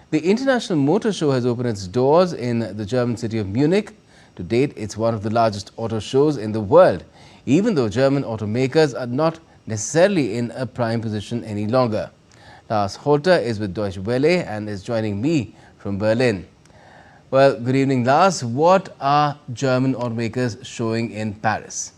The International Motor Show has opened its doors in the German city of Munich. To date, it's one of the largest auto shows in the world, even though German automakers are not necessarily in a prime position any longer. Lars Holter is with Deutsche Welle and is joining me from Berlin. Well, good evening, Lars. What are German automakers showing in Paris?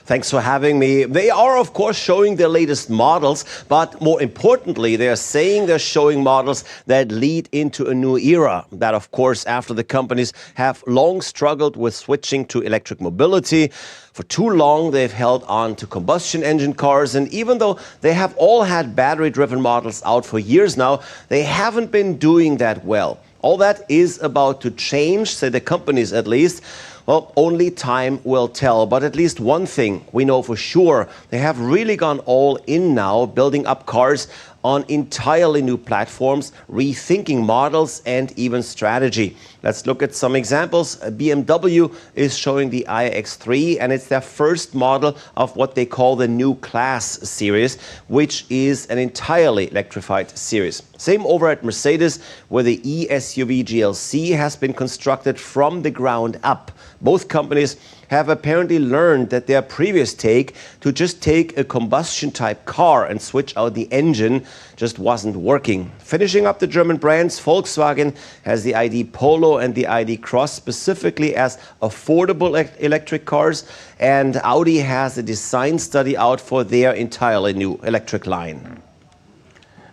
Thanks for having me. They are, of course, showing their latest models, but more importantly, they are saying they're showing models that lead into a new era. That, of course, after the companies have long struggled with switching to electric mobility. For too long, they've held on to combustion engine cars, and even though they have all had battery-driven models out for years now, they haven't been doing that well. All that is about to change, say the companies at least. Well, only time will tell, but at least one thing we know for sure, they have really gone all in now, building up cars on entirely new platforms, rethinking models and even strategy. Let's look at some examples. BMW is showing the iX3, and it's their first model of what they call the new class series, which is an entirely electrified series. Same over at Mercedes, where the E-SUV GLC has been constructed from the ground up. Both companies have apparently learned that their previous take to just take a combustion type car and switch out the engine just wasn't working. Finishing up the German brands, Volkswagen has the ID Polo and the ID Cross specifically as affordable electric cars, and Audi has a design study out for their entirely new electric line.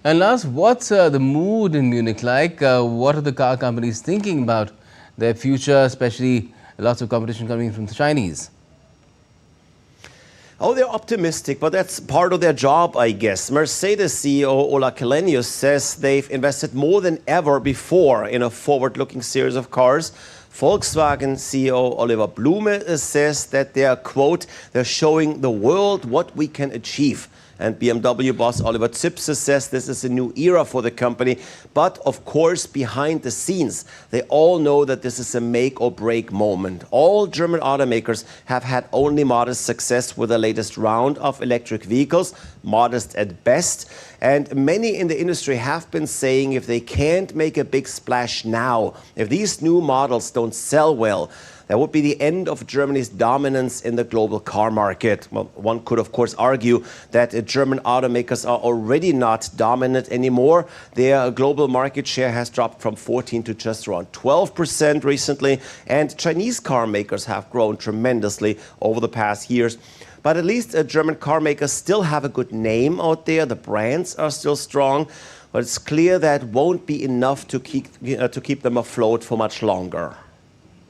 And Lars, what's the mood in Munich like? What are the car companies thinking about their future, especially lots of competition coming from the Chinese? Oh, they're optimistic, but that's part of their job, I guess. Mercedes CEO Ola Källenius says they've invested more than ever before in a forward-looking series of cars. Volkswagen CEO Oliver Blume says that they are, quote, they're showing the world what we can achieve. And BMW boss Oliver Zipse says this is a new era for the company. But of course, behind the scenes, they all know that this is a make or break moment. All German automakers have had only modest success with the latest round of electric vehicles, modest at best. And many in the industry have been saying if they can't make a big splash now, if these new models don't sell well, that would be the end of Germany's dominance in the global car market. Well, one could, of course, argue that German automakers are already not dominant anymore. Their global market share has dropped from 14% to just around 12% recently, and Chinese car makers have grown tremendously over the past years. But at least German car makers still have a good name out there. The brands are still strong, but it's clear that won't be enough to keep them afloat for much longer.